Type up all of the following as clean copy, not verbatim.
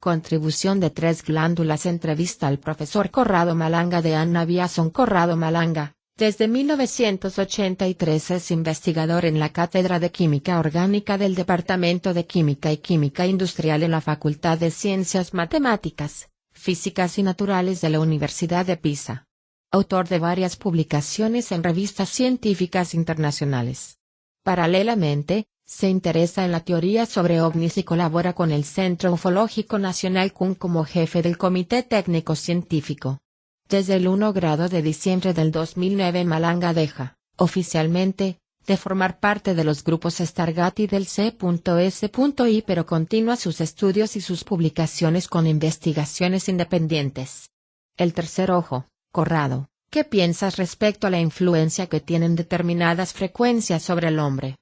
Contribución de 3 glándulas. Entrevista al profesor Corrado Malanga de Anna Biasson. Corrado Malanga, desde 1983 es investigador en la Cátedra de Química Orgánica del Departamento de Química y Química Industrial en la Facultad de Ciencias Matemáticas, Físicas y Naturales de la Universidad de Pisa. Autor de varias publicaciones en revistas científicas internacionales. Paralelamente, se interesa en la teoría sobre ovnis y colabora con el Centro Ufológico Nacional CUN como jefe del Comité Técnico Científico. Desde el 1 grado de diciembre del 2009 Malanga deja, oficialmente, de formar parte de los grupos Stargate y del C.S.I. pero continúa sus estudios y sus publicaciones con investigaciones independientes. El tercer ojo. Corrado, ¿qué piensas respecto a la influencia que tienen determinadas frecuencias sobre el hombre?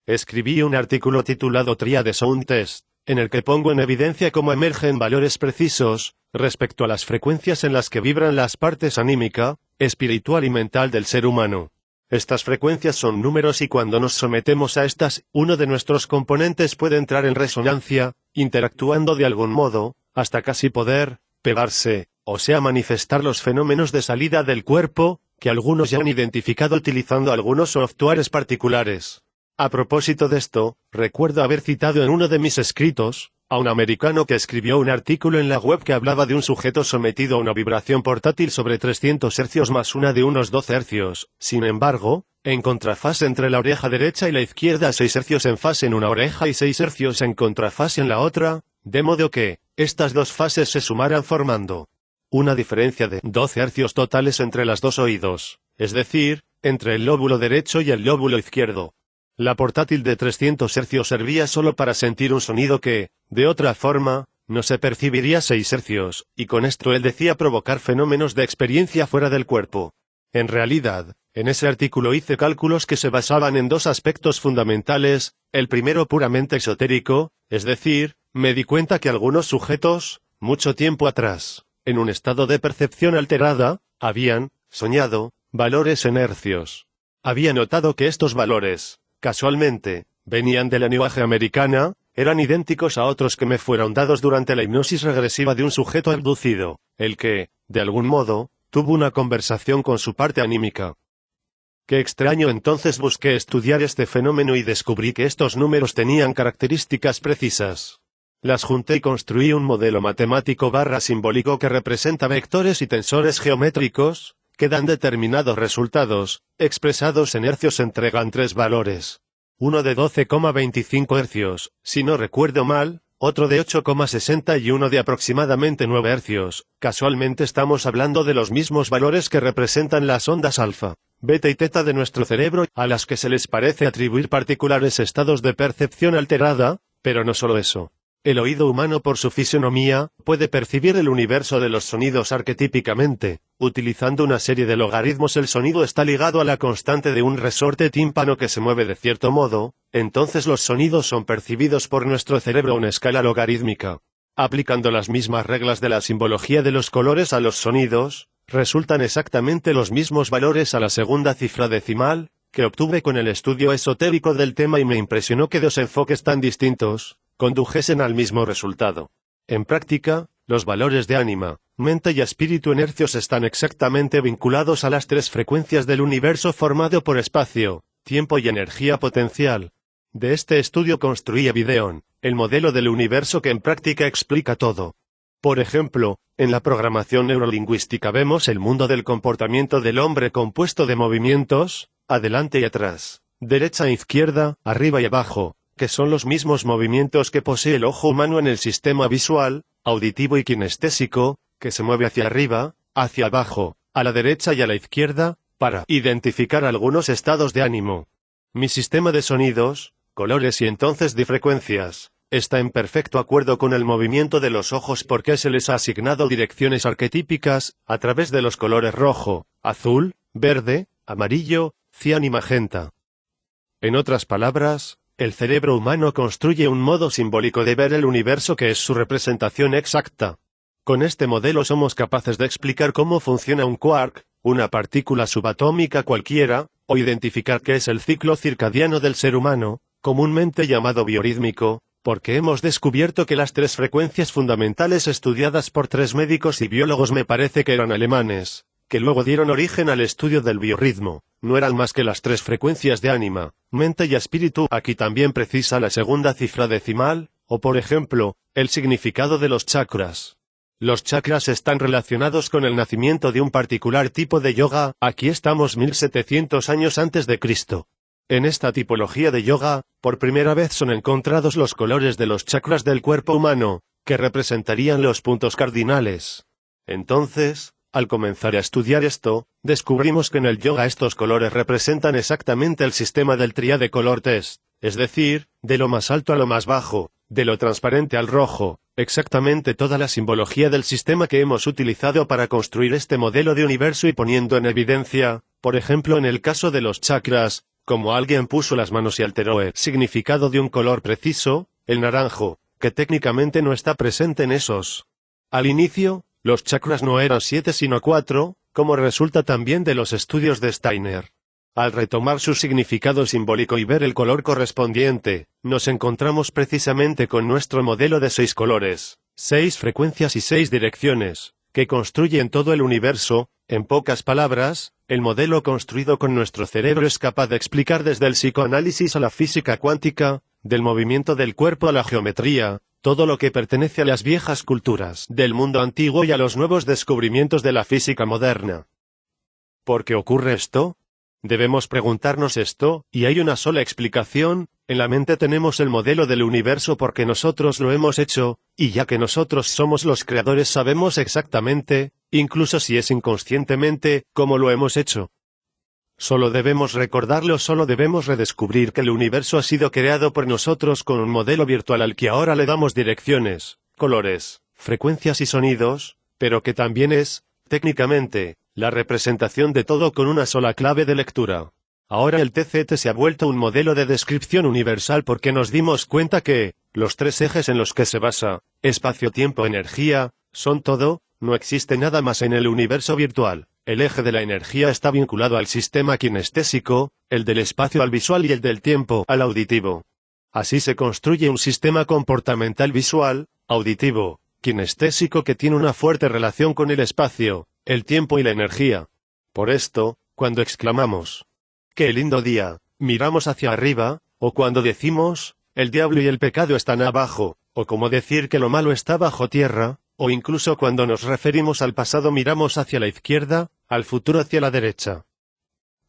Escribí un artículo titulado Tríade Sound Test, en el que pongo en evidencia cómo emergen valores precisos, respecto a las frecuencias en las que vibran las partes anímica, espiritual y mental del ser humano. Estas frecuencias son números y cuando nos sometemos a estas, uno de nuestros componentes puede entrar en resonancia, interactuando de algún modo, hasta casi poder pegarse, o sea manifestar los fenómenos de salida del cuerpo, que algunos ya han identificado utilizando algunos softwares particulares. A propósito de esto, recuerdo haber citado en uno de mis escritos, a un americano que escribió un artículo en la web que hablaba de un sujeto sometido a una vibración portátil sobre 300 Hz más una de unos 12 Hz, sin embargo, en contrafase entre la oreja derecha y la izquierda 6 Hz en fase en una oreja y 6 Hz en contrafase en la otra, de modo que, estas dos fases se sumaran formando una diferencia de 12 Hz totales entre las dos oídos, es decir, entre el lóbulo derecho y el lóbulo izquierdo. La portátil de 300 Hz servía solo para sentir un sonido que, de otra forma, no se percibiría 6 Hz, y con esto él decía provocar fenómenos de experiencia fuera del cuerpo. En realidad, en ese artículo hice cálculos que se basaban en dos aspectos fundamentales, el primero puramente esotérico, es decir, me di cuenta que algunos sujetos, mucho tiempo atrás, en un estado de percepción alterada, habían soñado valores en hercios. Había notado que estos valores, casualmente, venían del lenguaje americana, eran idénticos a otros que me fueron dados durante la hipnosis regresiva de un sujeto abducido, el que, de algún modo, tuvo una conversación con su parte anímica. Qué extraño, entonces busqué estudiar este fenómeno y descubrí que estos números tenían características precisas. Las junté y construí un modelo matemático simbólico que representa vectores y tensores geométricos, que dan determinados resultados, expresados en hercios entregan tres valores. Uno de 12,25 hercios, si no recuerdo mal, otro de 8,60 y uno de aproximadamente 9 hercios. Casualmente estamos hablando de los mismos valores que representan las ondas alfa, beta y teta de nuestro cerebro, a las que se les parece atribuir particulares estados de percepción alterada, pero no solo eso. El oído humano por su fisionomía, puede percibir el universo de los sonidos arquetípicamente. Utilizando una serie de logaritmos el sonido está ligado a la constante de un resorte tímpano que se mueve de cierto modo, entonces los sonidos son percibidos por nuestro cerebro a una escala logarítmica. Aplicando las mismas reglas de la simbología de los colores a los sonidos, resultan exactamente los mismos valores a la segunda cifra decimal, que obtuve con el estudio esotérico del tema y me impresionó que dos enfoques tan distintos condujesen al mismo resultado. En práctica, los valores de ánima, mente y espíritu en hercios están exactamente vinculados a las tres frecuencias del universo formado por espacio, tiempo y energía potencial. De este estudio construí Evideon, el modelo del universo que en práctica explica todo. Por ejemplo, en la programación neurolingüística vemos el mundo del comportamiento del hombre compuesto de movimientos, adelante y atrás, derecha e izquierda, arriba y abajo, que son los mismos movimientos que posee el ojo humano en el sistema visual, auditivo y kinestésico, que se mueve hacia arriba, hacia abajo, a la derecha y a la izquierda, para identificar algunos estados de ánimo. Mi sistema de sonidos, colores y entonces de frecuencias, está en perfecto acuerdo con el movimiento de los ojos porque se les ha asignado direcciones arquetípicas, a través de los colores rojo, azul, verde, amarillo, cian y magenta. En otras palabras, el cerebro humano construye un modo simbólico de ver el universo que es su representación exacta. Con este modelo somos capaces de explicar cómo funciona un quark, una partícula subatómica cualquiera, o identificar qué es el ciclo circadiano del ser humano, comúnmente llamado biorítmico, Porque hemos descubierto que las 3 frecuencias fundamentales estudiadas por 3 médicos y biólogos, me parece que eran alemanes, que luego dieron origen al estudio del biorritmo, no eran más que las 3 frecuencias de ánima, mente y espíritu. Aquí también precisa la segunda cifra decimal, o por ejemplo, el significado de los chakras. Los chakras están relacionados con el nacimiento de un particular tipo de yoga. Aquí estamos 1700 años antes de Cristo. En esta tipología de yoga, por primera vez son encontrados los colores de los chakras del cuerpo humano, que representarían los puntos cardinales. Entonces, al comenzar a estudiar esto, descubrimos que en el yoga estos colores representan exactamente el sistema del triade color test, es decir, de lo más alto a lo más bajo, de lo transparente al rojo, exactamente toda la simbología del sistema que hemos utilizado para construir este modelo de universo, y poniendo en evidencia, por ejemplo en el caso de los chakras, como alguien puso las manos y alteró el significado de un color preciso, el naranjo, que técnicamente no está presente en esos. Al inicio, los chakras no eran 7 sino 4, como resulta también de los estudios de Steiner. Al retomar su significado simbólico y ver el color correspondiente, nos encontramos precisamente con nuestro modelo de 6 colores, 6 frecuencias y 6 direcciones, que construyen todo el universo. En pocas palabras, el modelo construido con nuestro cerebro es capaz de explicar desde el psicoanálisis a la física cuántica, del movimiento del cuerpo a la geometría, todo lo que pertenece a las viejas culturas del mundo antiguo y a los nuevos descubrimientos de la física moderna. ¿Por qué ocurre esto? Debemos preguntarnos esto, y hay una sola explicación: en la mente tenemos el modelo del universo porque nosotros lo hemos hecho, y ya que nosotros somos los creadores sabemos exactamente, incluso si es inconscientemente, cómo lo hemos hecho. Solo debemos recordarlo, solo debemos redescubrir que el universo ha sido creado por nosotros con un modelo virtual al que ahora le damos direcciones, colores, frecuencias y sonidos, pero que también es, técnicamente, la representación de todo con una sola clave de lectura. Ahora el TCT se ha vuelto un modelo de descripción universal porque nos dimos cuenta que, los 3 ejes en los que se basa, espacio, tiempo, energía, son todo, no existe nada más en el universo virtual. El eje de la energía está vinculado al sistema kinestésico, el del espacio al visual y el del tiempo al auditivo. Así se construye un sistema comportamental visual, auditivo, kinestésico que tiene una fuerte relación con el espacio, el tiempo y la energía. Por esto, cuando exclamamos, ¡qué lindo día!, miramos hacia arriba, o cuando decimos, el diablo y el pecado están abajo, o como decir que lo malo está bajo tierra, o incluso cuando nos referimos al pasado miramos hacia la izquierda, al futuro hacia la derecha.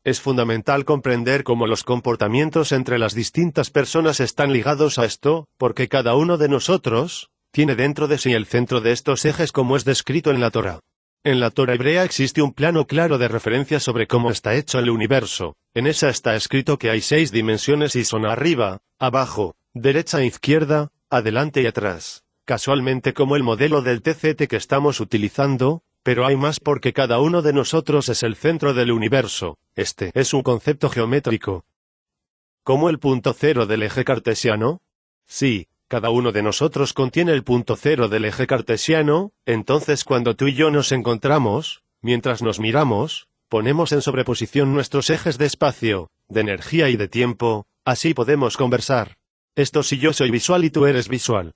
Es fundamental comprender cómo los comportamientos entre las distintas personas están ligados a esto, porque cada uno de nosotros tiene dentro de sí el centro de estos ejes como es descrito en la Torá. En la Torá hebrea existe un plano claro de referencia sobre cómo está hecho el universo. En esa está escrito que hay 6 dimensiones y son arriba, abajo, derecha e izquierda, adelante y atrás, casualmente como el modelo del TCT que estamos utilizando, pero hay más porque cada uno de nosotros es el centro del universo. Este es un concepto geométrico. ¿Como el punto cero del eje cartesiano? Sí. Cada uno de nosotros contiene el punto cero del eje cartesiano. Entonces cuando tú y yo nos encontramos, mientras nos miramos, ponemos en sobreposición nuestros ejes de espacio, de energía y de tiempo, así podemos conversar. Esto si yo soy visual y tú eres visual.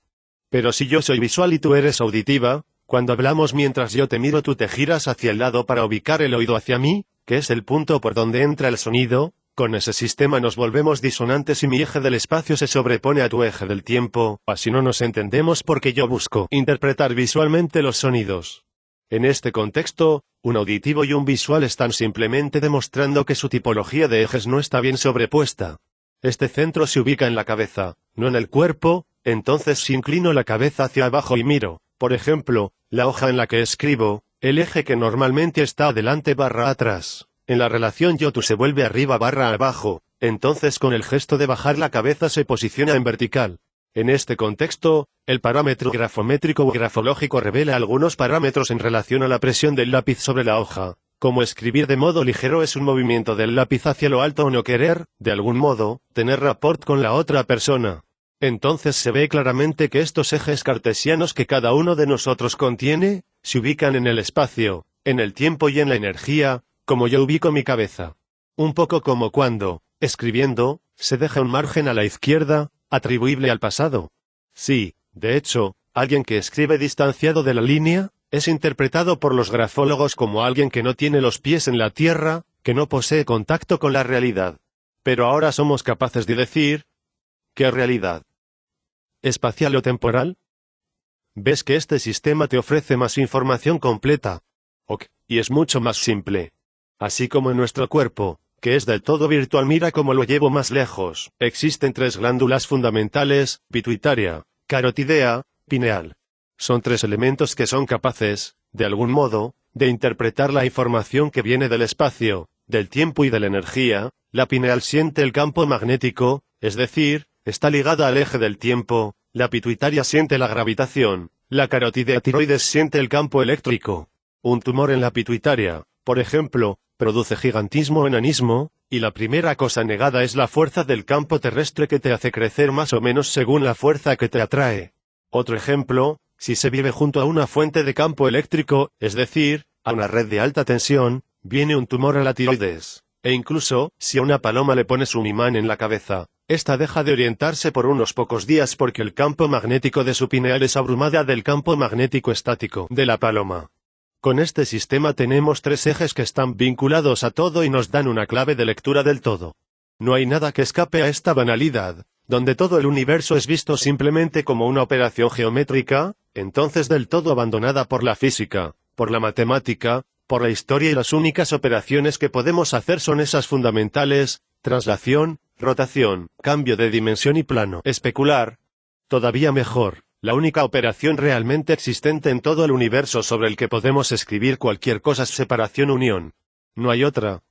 Pero si yo soy visual y tú eres auditiva, cuando hablamos mientras yo te miro tú te giras hacia el lado para ubicar el oído hacia mí, que es el punto por donde entra el sonido. Con ese sistema nos volvemos disonantes y mi eje del espacio se sobrepone a tu eje del tiempo, así no nos entendemos porque yo busco interpretar visualmente los sonidos. En este contexto, un auditivo y un visual están simplemente demostrando que su tipología de ejes no está bien sobrepuesta. Este centro se ubica en la cabeza, no en el cuerpo. Entonces si inclino la cabeza hacia abajo y miro, por ejemplo, la hoja en la que escribo, el eje que normalmente está adelante barra atrás. En la relación yo-tú se vuelve arriba barra abajo, entonces con el gesto de bajar la cabeza se posiciona en vertical. En este contexto, el parámetro grafométrico o grafológico revela algunos parámetros en relación a la presión del lápiz sobre la hoja. Como escribir de modo ligero es un movimiento del lápiz hacia lo alto o no querer, de algún modo, tener rapport con la otra persona. Entonces se ve claramente que estos ejes cartesianos que cada uno de nosotros contiene, se ubican en el espacio, en el tiempo y en la energía, como yo ubico mi cabeza. Un poco como cuando, escribiendo, se deja un margen a la izquierda, atribuible al pasado. Sí, de hecho, alguien que escribe distanciado de la línea, es interpretado por los grafólogos como alguien que no tiene los pies en la tierra, que no posee contacto con la realidad. Pero ahora somos capaces de decir, ¿qué realidad? ¿Espacial o temporal? ¿Ves que este sistema te ofrece más información completa? Ok, y es mucho más simple. Así como en nuestro cuerpo, que es del todo virtual, mira cómo lo llevo más lejos. Existen 3 glándulas fundamentales, pituitaria, carotidea, pineal. Son 3 elementos que son capaces, de algún modo, de interpretar la información que viene del espacio, del tiempo y de la energía. La pineal siente el campo magnético, es decir, está ligada al eje del tiempo. La pituitaria siente la gravitación. La carotidea tiroides siente el campo eléctrico. Un tumor en la pituitaria, por ejemplo, produce gigantismo o enanismo, y la primera cosa negada es la fuerza del campo terrestre que te hace crecer más o menos según la fuerza que te atrae. Otro ejemplo, si se vive junto a una fuente de campo eléctrico, es decir, a una red de alta tensión, viene un tumor a la tiroides. E incluso, si a una paloma le pones un imán en la cabeza, esta deja de orientarse por unos pocos días porque el campo magnético de su pineal es abrumada del campo magnético estático de la paloma. Con este sistema tenemos 3 ejes que están vinculados a todo y nos dan una clave de lectura del todo. No hay nada que escape a esta banalidad, donde todo el universo es visto simplemente como una operación geométrica, entonces del todo abandonada por la física, por la matemática, por la historia, y las únicas operaciones que podemos hacer son esas fundamentales: traslación, rotación, cambio de dimensión y plano. Especular. Todavía mejor, la única operación realmente existente en todo el universo sobre el que podemos escribir cualquier cosa es separación-unión. No hay otra.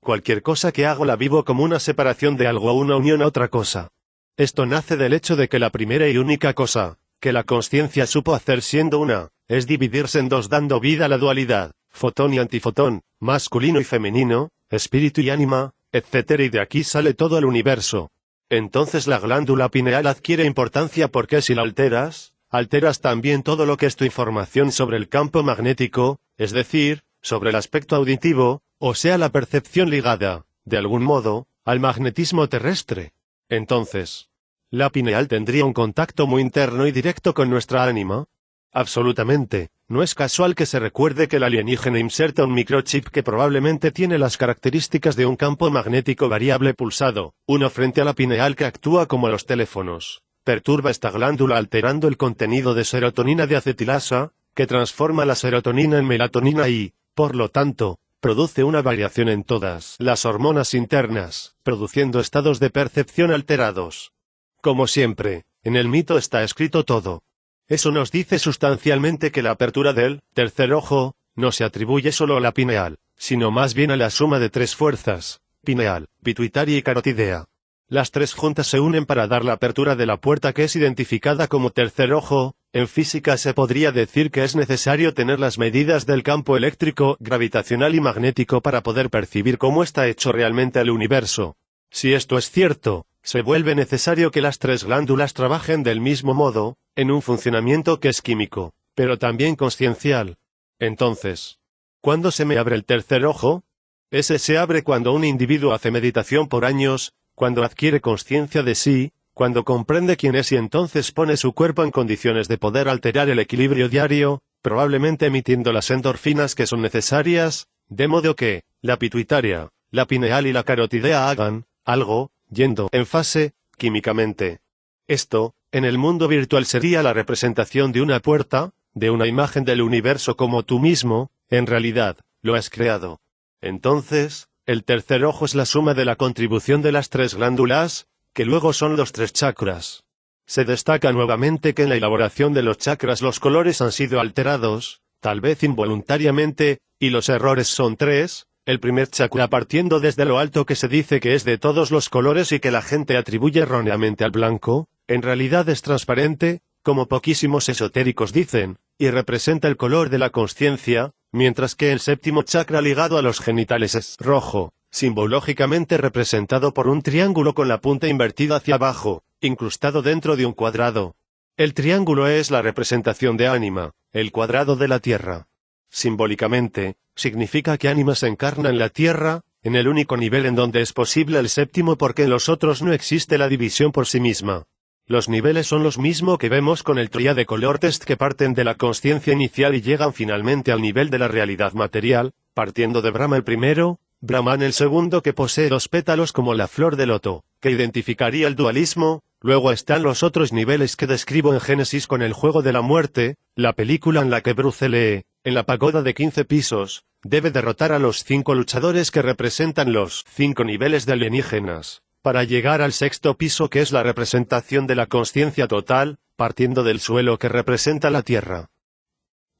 Cualquier cosa que hago la vivo como una separación de algo o una unión a otra cosa. Esto nace del hecho de que la primera y única cosa que la consciencia supo hacer siendo una, es dividirse en 2 dando vida a la dualidad, fotón y antifotón, masculino y femenino, espíritu y ánima, etc. Y de aquí sale todo el universo. Entonces la glándula pineal adquiere importancia porque si la alteras, alteras también todo lo que es tu información sobre el campo magnético, es decir, sobre el aspecto auditivo, o sea la percepción ligada, de algún modo, al magnetismo terrestre. Entonces, ¿la pineal tendría un contacto muy interno y directo con nuestra ánima? Absolutamente. No es casual que se recuerde que el alienígena inserta un microchip que probablemente tiene las características de un campo magnético variable pulsado, uno frente a la pineal que actúa como los teléfonos. Perturba esta glándula alterando el contenido de serotonina de acetilasa, que transforma la serotonina en melatonina y, por lo tanto, produce una variación en todas las hormonas internas, produciendo estados de percepción alterados. Como siempre, en el mito está escrito todo. Eso nos dice sustancialmente que la apertura del tercer ojo no se atribuye solo a la pineal, sino más bien a la suma de 3 fuerzas: pineal, pituitaria y carotidea. Las 3 juntas se unen para dar la apertura de la puerta que es identificada como tercer ojo. En física se podría decir que es necesario tener las medidas del campo eléctrico, gravitacional y magnético para poder percibir cómo está hecho realmente el universo. Si esto es cierto, se vuelve necesario que las 3 glándulas trabajen del mismo modo, en un funcionamiento que es químico, pero también consciencial. Entonces, ¿cuándo se me abre el tercer ojo? Ese se abre cuando un individuo hace meditación por años, cuando adquiere conciencia de sí, cuando comprende quién es y entonces pone su cuerpo en condiciones de poder alterar el equilibrio diario, probablemente emitiendo las endorfinas que son necesarias, de modo que, la pituitaria, la pineal y la carotidea hagan algo, yendo en fase, químicamente. Esto, en el mundo virtual sería la representación de una puerta, de una imagen del universo como tú mismo, en realidad, lo has creado. Entonces, el tercer ojo es la suma de la contribución de las 3 glándulas, que luego son los 3 chakras. Se destaca nuevamente que en la elaboración de los chakras los colores han sido alterados, tal vez involuntariamente, y los errores son 3. El primer chakra partiendo desde lo alto que se dice que es de todos los colores y que la gente atribuye erróneamente al blanco, en realidad es transparente, como poquísimos esotéricos dicen, y representa el color de la consciencia, mientras que el séptimo chakra ligado a los genitales es rojo, simbológicamente representado por un triángulo con la punta invertida hacia abajo, incrustado dentro de un cuadrado. El triángulo es la representación de ánima, el cuadrado de la tierra. Simbólicamente, significa que ánima se encarna en la tierra, en el único nivel en donde es posible el séptimo porque en los otros no existe la división por sí misma. Los niveles son los mismos que vemos con el tríade color test, que parten de la consciencia inicial y llegan finalmente al nivel de la realidad material, partiendo de Brahma el primero, Brahman el segundo, que posee 2 pétalos como la flor de loto, que identificaría el dualismo. Luego están los otros niveles que describo en Génesis con el juego de la muerte, la película en la que Bruce Lee, en la pagoda de 15 pisos, debe derrotar a los 5 luchadores que representan los 5 niveles de alienígenas, para llegar al 6º piso, que es la representación de la consciencia total, partiendo del suelo que representa la Tierra.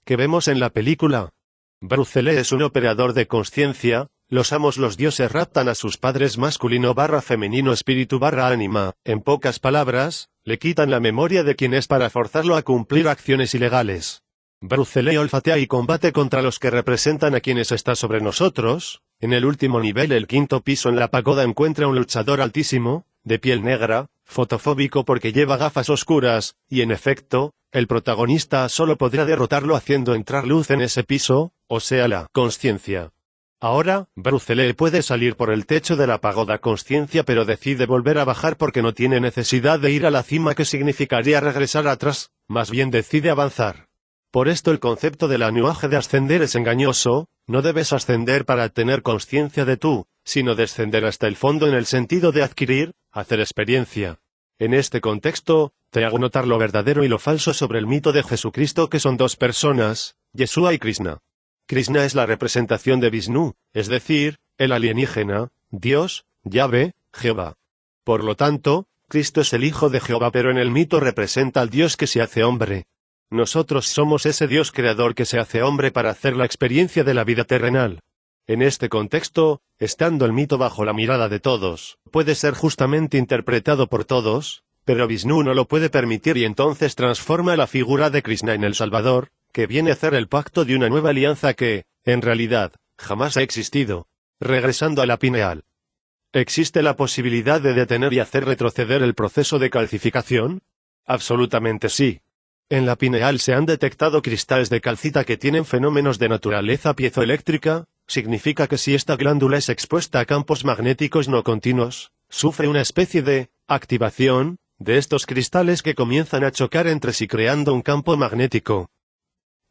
¿Qué vemos en la película? Bruce Lee es un operador de consciencia. Los amos, los dioses, raptan a sus padres masculino / femenino, espíritu / ánima. En pocas palabras, le quitan la memoria de quién es para forzarlo a cumplir acciones ilegales. Bruce Lee olfatea y combate contra los que representan a quienes está sobre nosotros. En el último nivel, el 5º piso, en la pagoda, encuentra un luchador altísimo, de piel negra, fotofóbico porque lleva gafas oscuras, y en efecto, el protagonista solo podrá derrotarlo haciendo entrar luz en ese piso, o sea, la consciencia. Ahora, Bruce Lee puede salir por el techo de la pagoda consciencia, pero decide volver a bajar porque no tiene necesidad de ir a la cima, que significaría regresar atrás, más bien decide avanzar. Por esto el concepto del anuaje de ascender es engañoso. No debes ascender para tener consciencia de tú, sino descender hasta el fondo en el sentido de adquirir, hacer experiencia. En este contexto, te hago notar lo verdadero y lo falso sobre el mito de Jesucristo, que son 2 personas, Yeshua y Krishna. Krishna es la representación de Vishnu, es decir, el alienígena, Dios, Yahvé, Jehová. Por lo tanto, Cristo es el Hijo de Jehová, pero en el mito representa al Dios que se hace hombre. Nosotros somos ese Dios creador que se hace hombre para hacer la experiencia de la vida terrenal. En este contexto, estando el mito bajo la mirada de todos, puede ser justamente interpretado por todos, pero Vishnu no lo puede permitir y entonces transforma la figura de Krishna en el Salvador, que viene a hacer el pacto de una nueva alianza que, en realidad, jamás ha existido. Regresando a la pineal. ¿Existe la posibilidad de detener y hacer retroceder el proceso de calcificación? Absolutamente sí. En la pineal se han detectado cristales de calcita que tienen fenómenos de naturaleza piezoeléctrica. Significa que si esta glándula es expuesta a campos magnéticos no continuos, sufre una especie de activación de estos cristales que comienzan a chocar entre sí creando un campo magnético.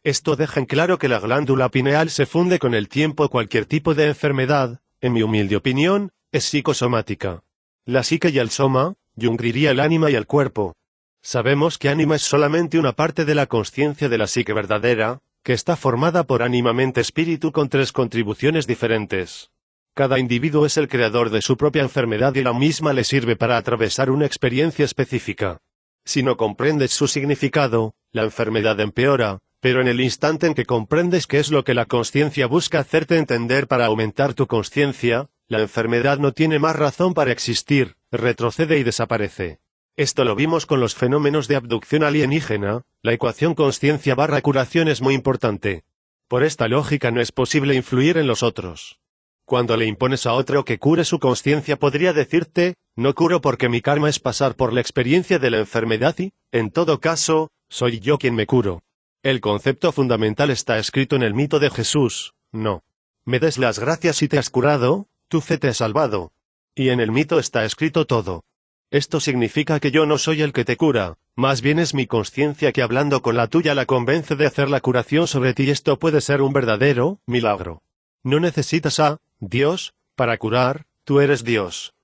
Esto deja en claro que la glándula pineal se funde con el tiempo. Cualquier tipo de enfermedad, en mi humilde opinión, es psicosomática. La psique y el soma, Jung diría el ánima y el cuerpo. Sabemos que ánima es solamente una parte de la consciencia de la psique verdadera, que está formada por ánima, mente, espíritu, con 3 contribuciones diferentes. Cada individuo es el creador de su propia enfermedad y la misma le sirve para atravesar una experiencia específica. Si no comprendes su significado, la enfermedad empeora, pero en el instante en que comprendes qué es lo que la consciencia busca hacerte entender para aumentar tu consciencia, la enfermedad no tiene más razón para existir, retrocede y desaparece. Esto lo vimos con los fenómenos de abducción alienígena. La ecuación consciencia / curación es muy importante. Por esta lógica no es posible influir en los otros. Cuando le impones a otro que cure su consciencia, podría decirte, no curo porque mi karma es pasar por la experiencia de la enfermedad y, en todo caso, soy yo quien me curo. El concepto fundamental está escrito en el mito de Jesús, no me des las gracias si te has curado, tu fe te ha salvado. Y en el mito está escrito todo. Esto significa que yo no soy el que te cura, más bien es mi consciencia que hablando con la tuya la convence de hacer la curación sobre ti, y esto puede ser un verdadero milagro. No necesitas a Dios para curar, tú eres Dios.